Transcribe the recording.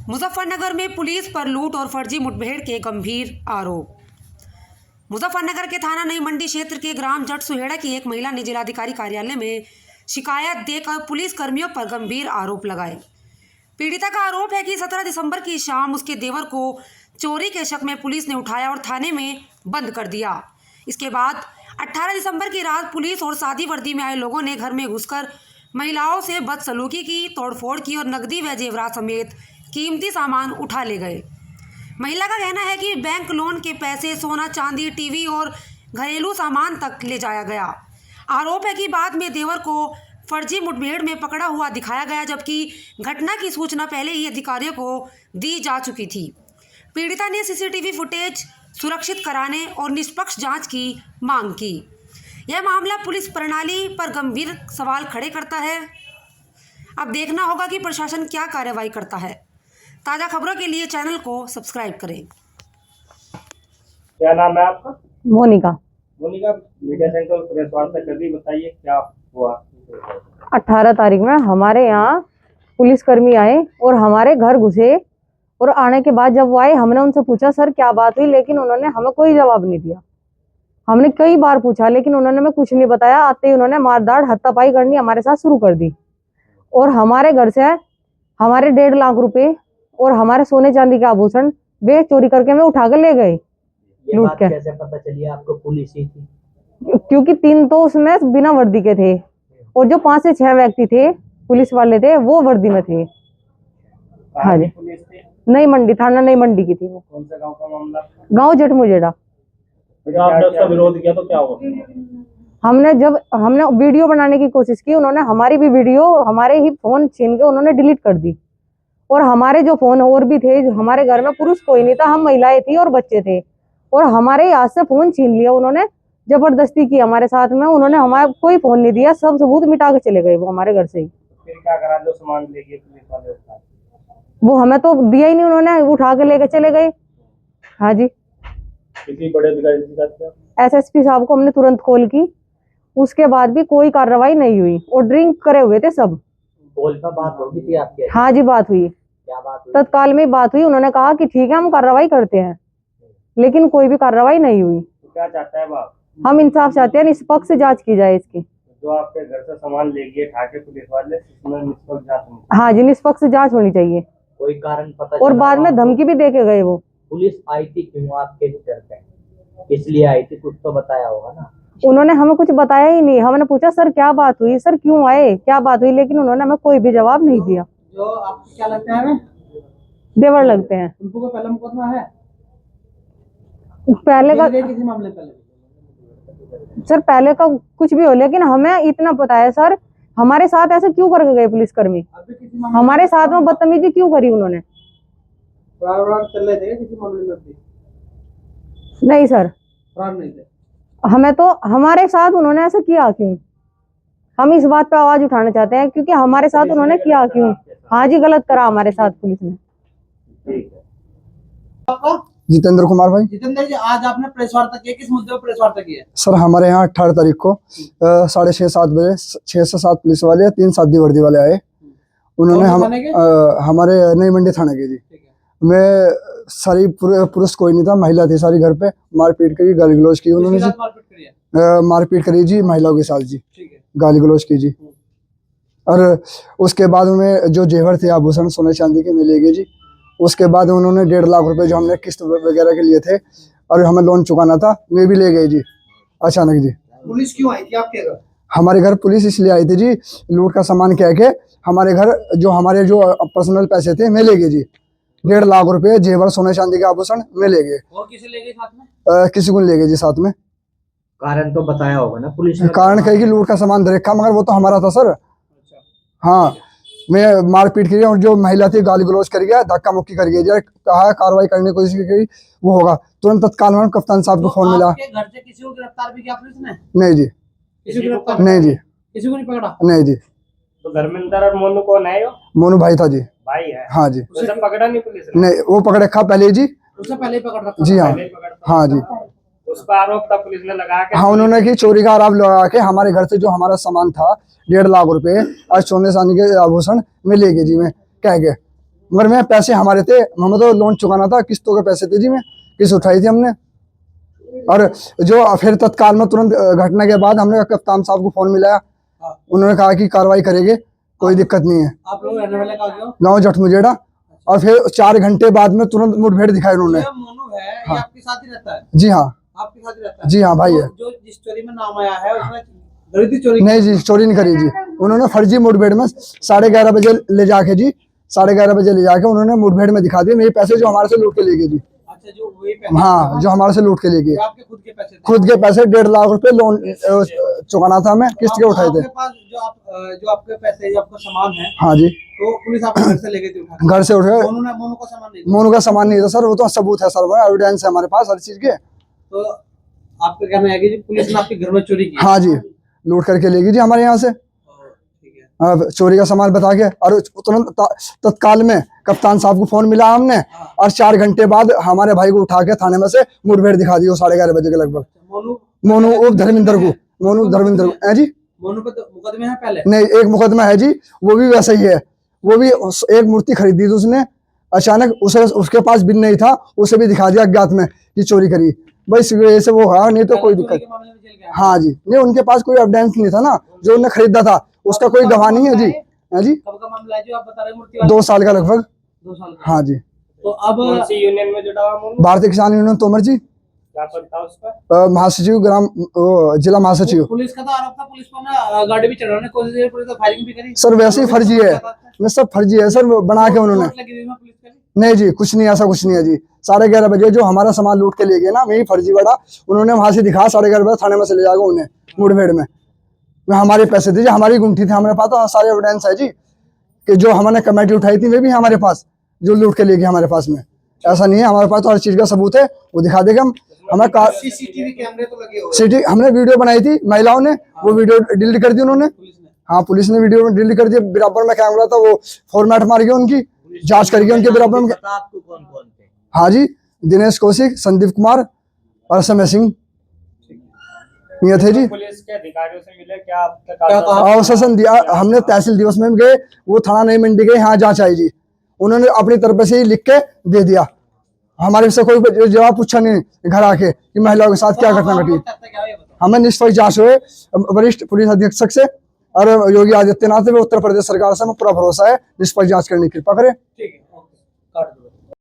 मुजफ्फरनगर में पुलिस पर लूट और फर्जी मुठभेड़ के गंभीर आरोप। मुजफ्फरनगर के थाना नई मंडी क्षेत्र के ग्राम जट सुहेड़ा की एक महिला ने जिलाधिकारी कार्यालय में शिकायत देकर पुलिस कर्मियों पर गंभीर आरोप लगाए। पीड़िता का आरोप है कि 17 दिसंबर की शाम उसके देवर को चोरी के शक में पुलिस ने उठाया और थाने में बंद कर दिया। इसके बाद 18 दिसंबर की रात पुलिस और सादी वर्दी में आए लोगों ने घर में घुसकर महिलाओं से बदसलूकी की, तोड़फोड़ की और नकदी व जेवरात समेत कीमती सामान उठा ले गए। महिला का कहना है कि बैंक लोन के पैसे, सोना चांदी, टीवी और घरेलू सामान तक ले जाया गया। आरोप है कि बाद में देवर को फर्जी मुठभेड़ में पकड़ा हुआ दिखाया गया, जबकि घटना की सूचना पहले ही अधिकारियों को दी जा चुकी थी। पीड़िता ने सीसीटीवी फुटेज सुरक्षित कराने और निष्पक्ष जांच की मांग की। यह मामला पुलिस प्रणाली पर गंभीर सवाल खड़े करता है। अब देखना होगा कि प्रशासन क्या कार्रवाई करता है। ताज़ा खबरों के लिए चैनल को सब्सक्राइब करें। क्या नाम है आपका? Monika. Monika, media centre press वार्ता कर दी, बताइए क्या हुआ? 18 तारीख में हमारे यहाँ पुलिसकर्मी आए और हमारे घर घुसे, और आने के बाद जब वो आए हमने उनसे पूछा सर क्या बात हुई, लेकिन उन्होंने हमें कोई जवाब नहीं दिया। हमने कई बार पूछा लेकिन उन्होंने हमें कुछ नहीं बताया। आते ही उन्होंने मारदाड़ हत्तापाई करनी हमारे साथ शुरू कर दी और हमारे घर से हमारे 1.5 लाख रुपए और हमारे सोने चांदी के आभूषण वे चोरी करके हमें उठा के ले गए। ये बात कैसे पता चली आपको? पुलिस ही थी? क्योंकि 3 तो उसमें बिना वर्दी के थे और जो 5 से 6 व्यक्ति थे पुलिस वाले थे वो वर्दी में थे। हाँ जी, पुलिस थी? नई मंडी, थाना नई मंडी की थी वो। कौन सा गांव का मामला? गांव जट मुजेड़ा। आपने उसका विरोध किया तो क्या हुआ? हमने वीडियो बनाने की कोशिश की, उन्होंने हमारी भी वीडियो हमारे ही फोन छीन के उन्होंने डिलीट कर दी। और हमारे जो फोन और भी थे, हमारे घर में पुरुष कोई नहीं था, हम महिलाएं थी और बच्चे थे, और हमारे हाथ से फोन छीन लिया उन्होंने। जबरदस्ती की हमारे साथ में, उन्होंने हमारा कोई फोन नहीं दिया, सब सबूत मिटा के चले गए वो हमारे घर से ही। फिर क्या करा? जो सामान ले गए पुलिस वाले उठा? वो हमें तो दिया ही नहीं, उन्होंने उठा के लेके चले गए। हाँ जी, किसी बड़े अधिकारी से बात किया? एसएसपी साहब को हमने तुरंत कॉल की, उसके बाद भी कोई कार्रवाई नहीं हुई और ड्रिंक करे हुए थे सब। कॉल पर बात होगी थी आपके? हाँ जी, बात हुई, क्या बात हुई? तत्काल में बात हुई। उन्होंने कहा कि ठीक है हम कार्रवाई करते हैं, लेकिन कोई भी कार्रवाई नहीं हुई। तो क्या चाहता है बाप? हम इंसाफ चाहते हैं, निष्पक्ष जांच की जाए इसकी। जो आपके घर से सामान ले गए ठाके पुलिस वाले, इसमें निष्पक्ष जांच होनी हाँ जी, निष्पक्ष जांच होनी चाहिए। कोई कारण पता और चला बाद में आपको? धमकी भी दे के गए वो। पुलिस आई थी क्यों आपके घर पे? इसलिए आई थी, कुछ तो बताया होगा ना? उन्होंने हमें कुछ बताया ही नहीं। हमने पूछा सर क्या बात हुई, सर क्यों आए, क्या बात हुई, लेकिन उन्होंने हमें कोई भी जवाब नहीं दिया। जो आपको क्या लगता है? देवर लगते हैं। उनको कोई पहला मुकदमा है? पहले का किसी मामले पहले? सर पहले का कुछ भी हो, लेकिन हमें इतना पता है सर, हमारे साथ ऐसे क्यों करके गए पुलिसकर्मी? अभी किसी मामले हमारे साथ में बदतमीजी क्यों करी उन्होंने? फरार चल रहे थे किसी मामले में? अभी नहीं सर, फरार नहीं थे। हमें तो हमारे साथ उन्होंने ऐसा किया क्यों, हम इस बात पे आवाज उठाना चाहते हैं, क्योंकि हमारे साथ उन्होंने किया क्यों? हाँ जी, गलत करा हमारे साथ पुलिस ने। ठीक है। आपका? जितेंद्र कुमार भाई। जितेंद्र जी, आज आपने प्रेस वार्ता की, किस मुद्दे पर प्रेस वार्ता की है? सर हमारे यहाँ 18 तारीख को 6:30-7 बजे 6 से 7 पुलिस वाले, 3 सादी वर्दी वाले आए। उन्होंने हमारे नई मंडी थाने के जी। ठीक है। मैं सारी पुरुष कोई नहीं था, महिला थी सारी। घर पे मारपीट करी, गाली गलौज की उन्होंने जी। मारपीट करी है? मारपीट करी जी महिलाओं के साथ जी, ठीक है। गाली गलौज की जी। और उसके बाद उन्हें जो जेवर थे, आभूषण सोने चांदी के मिले गए जी। उसके बाद उन्होंने 1.5 लाख रुपए जो हमने किस्त वगैरह के लिए थे और हमें लोन चुकाना था, वे भी ले गए जी अचानक जी। पुलिस क्यों आई थी आपके घर? हमारे घर पुलिस इसलिए आई थी जी, लूट का सामान कह के हमारे घर हमारे जो पर्सनल पैसे थे मैं ले गए जी। 1.5 लाख रुपए जेवर सोने चांदी के आभूषण में ले गए। और किसे ले गए साथ में? किसी को ले गए जी साथ में। कारण तो बताया होगा ना पुलिस ने? कारण कहेगी लूट का सामान दे रखा, मगर वो तो हमारा था सर। हाँ, मैं मारपीट करी और जो महिला थी गाली गलौज कर गया, धक्का मुक्की कर गया। कहा कार्रवाई करने की कोशिश की, वो होगा तुरंत तत्काल में कप्तान साहब को फोन मिला। आपके घर से किसी को गिरफ्तार भी किया पुलिस ने? नहीं जी, किसी को गिरफ्तार नहीं जी, किसी को नहीं पकड़ा? नहीं जी। तो धर्मेंद्र और मोनू कौन है? मोनू भाई था जी। भाई है? हाँ जी। उसे पकड़ा नहीं पुलिस ने? नहीं, वो पकड़ रखा पहले जी। उसे पहले ही पकड़ रखा? जी हाँ, पहले ही पकड़ा? हाँ जी। उस पर आरोप था पुलिस ने लगा के? हाँ, उन्होंने की चोरी का आरोप लगा के हमारे घर से जो हमारा सामान था 1.5 लाख रुपए आज सोने चांदी के आभूषण में ले गए जी, मैं कह के। मगर मैं पैसे हमारे थे, हमें तो लोन चुकाना था, किस्तों के पैसे थे जी, मैं किस्त उठाई थी हमने। और जो फिर तत्काल में तुरंत घटना के बाद हमने कप्तान साहब को फोन मिलाया, उन्होंने कहा कि कार्रवाई करेंगे, कोई दिक्कत नहीं है। आप लोग रहने वाले कहाँ के हो? गाँव जट मुजेड़ा। और फिर 4 घंटे बाद में तुरंत मुठभेड़ दिखाई उन्होंने। ये मोनू है, ये आपके साथ ही रहता है? जी हाँ, आपके साथ ही रहता है? जी हाँ भाई है। जो जिस चोरी में नाम आया है उसने दरिद्र चोरी नहीं जी, चोरी नहीं करी जी, उन्होंने फर्जी मुठभेड़ में 11:30 बजे ले जाके जी, 11:30 बजे ले जाके उन्होंने मुठभेड़ में दिखा दिए मेरे पैसे जो हमारे से लूट के ले गए जी। अच्छा, जो वही पैसे हाँ, जो हमारे से लूट के ले गए, आपके खुद के पैसे थे? खुद के पैसे 1.5 लाख रुपए लोन चुकाना था, हमें किस्त के उठाए थे। आपके पास जो आपके पैसे, जो आपका सामान है, हाँ जी, तो पुलिस आपके घर से ले गई थी उठा के? घर से उठे। मोनू का सामान नहीं था? मोनू का सामान नहीं था सर, वो तो सबूत है सर, वो एविडेंस है हमारे पास हर चीज के। तो आपका कहना है कि जी पुलिस ने आपके घर में चोरी की? हाँ जी, लूट करके ले गई जी हमारे यहाँ से। ठीक है। हाँ, चोरी का सामान बता के, और तुरंत तत्काल में कप्तान साहब को फोन मिला हमने, और 4 घंटे बाद हमारे भाई को उठा के थाने में से मुठभेड़ दिखा दी, वो 11:30 बजे के लगभग। मोनू उर्फ धर्मेंद्र को, मोनू धर्मेंद्र है जी। मोनू पे तो मुकदमे हैं पहले? नहीं, एक मुकदमा है जी, वो भी वैसा ही है। वो भी एक मूर्ति खरीदी थी उसने, अचानक उसके पास बिल नहीं था, उसे भी दिखा दिया अज्ञात में कि चोरी करी, बस वजह से वो। हाँ, नहीं तो कोई दिक्कत। हाँ जी, नहीं, उनके पास कोई एविडेंस नहीं था ना, जो उन्होंने खरीदा था उसका कोई गवाह नहीं है जी। है जी, कब का मामला है जो आप बता रहे हैं मूर्ति वाला? 2 साल का लगभग। 2 साल का। हाँ जी। तो अब कौन सी यूनियन में जुड़ा हुआ मोनू? भारतीय किसान यूनियन तोमर जी, क्या पद था उसका? महासचिव, जिला महासचिव। पुलिस का तो आरोप था, पुलिस को ना गाड़ी भी चढ़ाने की कोशिश की, पुलिस ने फायरिंग भी करी। सर वैसे ही फर्जी है, मैं सब फर्जी है सर, बना के उन्होंने। चोट लगी हुई है पुलिस के लिए? नहीं जी, कुछ नहीं, ऐसा कुछ नहीं है जी। 11:30 बजे जो हमारा सामान लूट के ले गए ना, वही फर्जी बड़ा, उन्होंने वहां से दिखा 11:30 बजे थाने में से ले जाकर उन्हें मुठभेड़ में हमारे पैसे थे जी, हमारी गुंठी थी हमारे पास, तो सारे एविडेंस है जी, कि जो हमने कमेटी उठाई थी वे भी हमारे पास, जो लूट के ले गए हमारे पास में। ऐसा नहीं है, हमारे पास तो हर चीज का सबूत है, वो दिखा देगा हम। हमें सीसीटीवी कैमरे तो लगे हुए हैं? सिटी हमने वीडियो बनाई थी महिलाओं ने, वो वीडियो डिलीट कर दी उन्होंने। हाँ, पुलिस ने वीडियो डिलीट कर दिया, बराबर में कैमरा था, वो फॉर्मेट मार गया, उनकी जांच करके उनके बराबर में। आपको कौन कौन थे? हाँ जी, दिनेश कौशिक, संदीप कुमार और समय सिंह, ये थे जी। पुलिस के अधिकारियों से मिले क्या अब तक? आश्वासन दिया हमने, तहसील दिवस में भी गए, वो थाना नई मंडी गए, यहाँ जांच आई जी, उन्होंने अपनी तरफ से ही लिख के दे दिया, हमारे से कोई जवाब पूछा नहीं घर आके कि महिलाओं के साथ क्या घटना घटी। हमें निष्पक्ष जांच हुए वरिष्ठ पुलिस अधीक्षक से और योगी आदित्यनाथ से, उत्तर प्रदेश सरकार से हमें पूरा भरोसा है, निष्पक्ष जांच करने की कृपा करें। ठीक है।